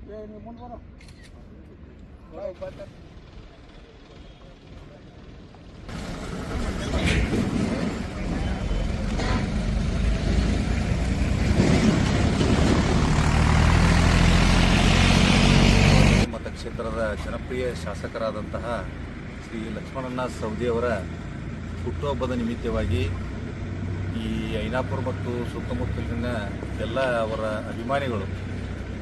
ಮತಕ್ಷೇತ್ರದ ಜನಪ್ರಿಯ ಶಾಸಕರಾದಂತಹ ಶ್ರೀ ಲಕ್ಷ್ಮಣಣ್ಣ ಸವದಿಯವರ ಹುಟ್ಟುಹಬ್ಬದ ನಿಮಿತ್ತವಾಗಿ ಈ ಐನಾಪುರ ಮತ್ತು ಸುತ್ತಮುತ್ತಲಿನ ಎಲ್ಲ ಅವರ ಅಭಿಮಾನಿಗಳು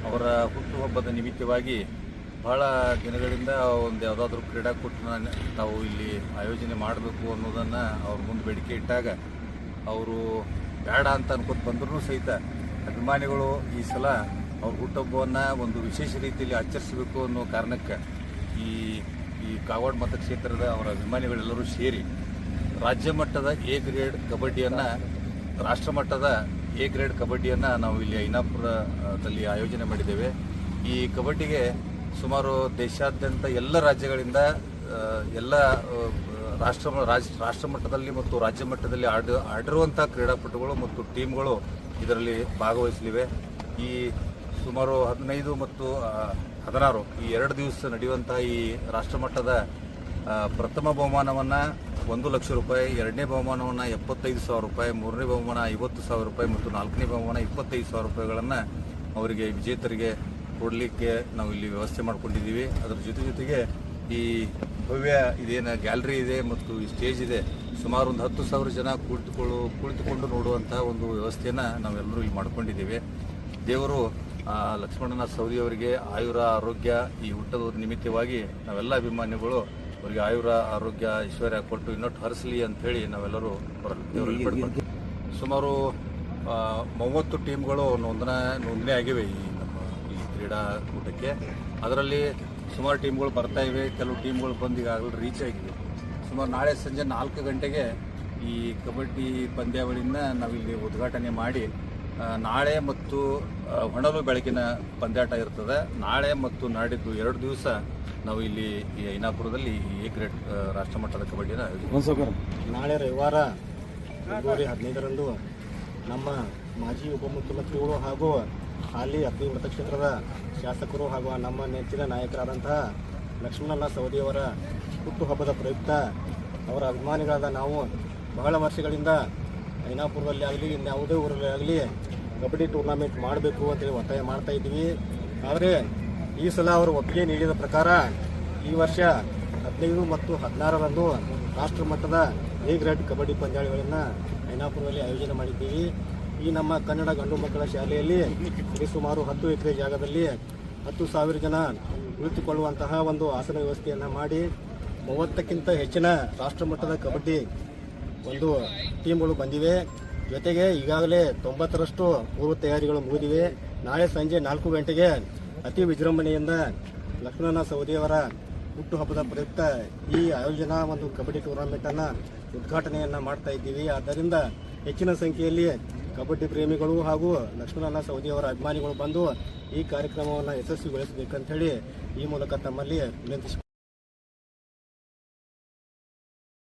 ಅವರ ಹುಟ್ಟುಹಬ್ಬದ ನಿಮಿತ್ತವಾಗಿ ಬಹಳ ದಿನಗಳಿಂದ ಒಂದು ಯಾವುದಾದ್ರೂ ಕ್ರೀಡಾಕೂಟನ ನಾವು ಇಲ್ಲಿ ಆಯೋಜನೆ ಮಾಡಬೇಕು ಅನ್ನೋದನ್ನು ಅವ್ರ ಮುಂದೆ ಬೇಡಿಕೆ ಇಟ್ಟಾಗ ಅವರು ಬೇಡ ಅಂತ ಅನ್ಕೋತ ಬಂದರೂ ಸಹಿತ ಅಭಿಮಾನಿಗಳು ಈ ಸಲ ಅವ್ರ ಹುಟ್ಟುಹಬ್ಬವನ್ನು ಒಂದು ವಿಶೇಷ ರೀತಿಯಲ್ಲಿ ಆಚರಿಸಬೇಕು ಅನ್ನೋ ಕಾರಣಕ್ಕೆ ಈ ಕಾಗವಾಡ ಮತಕ್ಷೇತ್ರದ ಅವರ ಅಭಿಮಾನಿಗಳೆಲ್ಲರೂ ಸೇರಿ ರಾಜ್ಯ ಮಟ್ಟದ ಎ ಗ್ರೇಡ್ ಕಬಡ್ಡಿಯನ್ನು ರಾಷ್ಟ್ರ ಮಟ್ಟದ ಎ ಗ್ರೇಡ್ ಕಬಡ್ಡಿಯನ್ನು ನಾವು ಇಲ್ಲಿ ಐನಾಪುರದಲ್ಲಿ ಆಯೋಜನೆ ಮಾಡಿದ್ದೇವೆ. ಈ ಕಬಡ್ಡಿಗೆ ಸುಮಾರು ದೇಶಾದ್ಯಂತ ಎಲ್ಲ ರಾಜ್ಯಗಳಿಂದ ಎಲ್ಲ ರಾಷ್ಟ್ರ ಮಟ್ಟದಲ್ಲಿ ಮತ್ತು ರಾಜ್ಯ ಮಟ್ಟದಲ್ಲಿ ಆಡಿರುವಂಥ ಕ್ರೀಡಾಪಟುಗಳು ಮತ್ತು ಟೀಮ್ಗಳು ಇದರಲ್ಲಿ ಭಾಗವಹಿಸಲಿವೆ. ಈ ಸುಮಾರು 15 ಮತ್ತು 16 ಈ 2 ದಿವಸ ನಡೆಯುವಂಥ ಈ ರಾಷ್ಟ್ರಮಟ್ಟದ ಪ್ರಥಮ ಬಹುಮಾನವನ್ನು 1 ಲಕ್ಷ ರೂಪಾಯಿ, ಎರಡನೇ ಬಹುಮಾನವನ್ನು 75,000 ರೂಪಾಯಿ, ಮೂರನೇ ಬಹುಮಾನ 50,000 ರೂಪಾಯಿ ಮತ್ತು ನಾಲ್ಕನೇ ಬಹುಮಾನ 25,000 ರೂಪಾಯಿಗಳನ್ನು ಅವರಿಗೆ ವಿಜೇತರಿಗೆ ಕೊಡಲಿಕ್ಕೆ ನಾವು ಇಲ್ಲಿ ವ್ಯವಸ್ಥೆ ಮಾಡ್ಕೊಂಡಿದ್ದೀವಿ. ಅದರ ಜೊತೆಗೆ ಈ ಭವ್ಯ ಇದೇನು ಗ್ಯಾಲರಿ ಇದೆ ಮತ್ತು ಈ ಸ್ಟೇಜ್ ಇದೆ, ಸುಮಾರು ಒಂದು 10,000 ಜನ ಕುಳಿತುಕೊಂಡು ನೋಡುವಂತಹ ಒಂದು ವ್ಯವಸ್ಥೆಯನ್ನು ನಾವೆಲ್ಲರೂ ಇಲ್ಲಿ ಮಾಡ್ಕೊಂಡಿದ್ದೀವಿ. ದೇವರು ಲಕ್ಷ್ಮಣಣ್ಣ ಸವದಿಯವರಿಗೆ ಆಯುರ ಆರೋಗ್ಯ ಈ ಹುಟ್ಟದ ನಿಮಿತ್ತವಾಗಿ ನಾವೆಲ್ಲ ಅಭಿಮಾನಿಗಳು ಅವರಿಗೆ ಆಯುರ ಆರೋಗ್ಯ ಐಶ್ವರ್ಯ ಕೊಟ್ಟು ಇನ್ನೊಟ್ಟು ಹರಿಸಲಿ ಅಂಥೇಳಿ ನಾವೆಲ್ಲರೂ ದೇವರಲ್ಲಿ ಪಡ್ಕೊಂಡು ಸುಮಾರು 30 ಟೀಮ್ಗಳು ನೋಂದಣಿ ಆಗಿವೆ ಈ ಕ್ರೀಡಾಕೂಟಕ್ಕೆ. ಅದರಲ್ಲಿ ಸುಮಾರು ಟೀಮ್ಗಳು ಬರ್ತಾ ಇವೆ, ಕೆಲವು ಟೀಮ್ಗಳು ಬಂದು ಈಗಾಗಲೇ ರೀಚ್ ಆಗಿವೆ. ಸುಮಾರು ನಾಳೆ ಸಂಜೆ 4 ಗಂಟೆಗೆ ಈ ಕಬಡ್ಡಿ ಪಂದ್ಯಾವಳಿನ ನಾವಿಲ್ಲಿ ಉದ್ಘಾಟನೆ ಮಾಡಿ ನಾಳೆ ಮತ್ತು ಹೊಣಲು ಬೆಳಕಿನ ಪಂದ್ಯಾಟ ಇರ್ತದೆ. ನಾಳೆ ಮತ್ತು ನಾಡಿದ್ದು 2 ದಿವಸ ನಾವು ಇಲ್ಲಿ ಈ ಐನಾಪುರದಲ್ಲಿ ಎ ಗ್ರೇಡ್ ರಾಷ್ಟ್ರಮಟ್ಟದ ಕಬಡ್ಡಿನ ನಾಳೆ ರವಿವಾರ ಫೆಬ್ರವರಿ 15ರಂದು ನಮ್ಮ ಮಾಜಿ ಉಪಮುಖ್ಯಮಂತ್ರಿಗಳು ಹಾಗೂ ಹಾಲಿ ಅಗ್ನಿ ಮತಕ್ಷೇತ್ರದ ಶಾಸಕರು ಹಾಗೂ ನಮ್ಮ ನೆಚ್ಚಿನ ನಾಯಕರಾದಂತಹ ಲಕ್ಷ್ಮಣಣ್ಣ ಸವದಿಯವರ ಹುಟ್ಟುಹಬ್ಬದ ಪ್ರಯುಕ್ತ ಅವರ ಅಭಿಮಾನಿಗಳಾದ ನಾವು ಬಹಳ ವರ್ಷಗಳಿಂದ ಐನಾಪುರದಲ್ಲಿ ಆಗಲಿ ಇನ್ಯಾವುದೇ ಊರಲ್ಲಿ ಆಗಲಿ ಕಬಡ್ಡಿ ಟೂರ್ನಮೆಂಟ್ ಮಾಡಬೇಕು ಅಂತೇಳಿ ಒತ್ತಾಯ ಮಾಡ್ತಾ ಇದ್ದೀವಿ. ಆದರೆ ಈ ಸಲ ಅವರು ಒಪ್ಪಿಗೆ ನೀಡಿದ ಪ್ರಕಾರ ಈ ವರ್ಷ 15 ಮತ್ತು 16ರಂದು ರಾಷ್ಟ್ರ ಮಟ್ಟದ ಎ ಗ್ರೇಡ್ ಕಬಡ್ಡಿ ಪಂದ್ಯಾವಳಿಗಳನ್ನು ಐನಾಪುರದಲ್ಲಿ ಆಯೋಜನೆ ಮಾಡಿದ್ದೀವಿ. ಈ ನಮ್ಮ ಕನ್ನಡ ಗಂಡು ಮಕ್ಕಳ ಶಾಲೆಯಲ್ಲಿ ಸುಮಾರು 10 ಎಕರೆ ಜಾಗದಲ್ಲಿ 10,000 ಜನ ಕುಳಿತುಕೊಳ್ಳುವಂತಹ ಒಂದು ಆಸನ ವ್ಯವಸ್ಥೆಯನ್ನು ಮಾಡಿ 30ಕ್ಕಿಂತ ಹೆಚ್ಚಿನ ರಾಷ್ಟ್ರ ಮಟ್ಟದ ಕಬಡ್ಡಿ ಒಂದು ಟೀಮ್ಗಳು ಬಂದಿವೆ. ಜೊತೆಗೆ ಈಗಾಗಲೇ 90ರಷ್ಟು ಪೂರ್ವ ತಯಾರಿಗಳು ಮುಗಿದಿವೆ. ನಾಳೆ ಸಂಜೆ 4 ಗಂಟೆಗೆ ಅತಿ ವಿಜೃಂಭಣೆಯಿಂದ ಲಕ್ಷ್ಮಣಣ್ಣ ಸವದಿಯವರ ಹುಟ್ಟುಹಬ್ಬದ ಪ್ರಯುಕ್ತ ಈ ಆಯೋಜನಾ ಒಂದು ಕಬಡ್ಡಿ ಟೂರ್ನಮೆಂಟನ್ನು ಉದ್ಘಾಟನೆಯನ್ನು ಮಾಡ್ತಾ ಇದ್ದೀವಿ. ಆದ್ದರಿಂದ ಹೆಚ್ಚಿನ ಸಂಖ್ಯೆಯಲ್ಲಿ ಕಬಡ್ಡಿ ಪ್ರೇಮಿಗಳು ಹಾಗೂ ಲಕ್ಷ್ಮಣಣ್ಣ ಸವದಿಯವರ ಅಭಿಮಾನಿಗಳು ಬಂದು ಈ ಕಾರ್ಯಕ್ರಮವನ್ನು ಯಶಸ್ವಿಗೊಳಿಸಬೇಕಂತ ಹೇಳಿ ಈ ಮೂಲಕ ತಮ್ಮಲ್ಲಿ ವಿನಂತಿಸಿ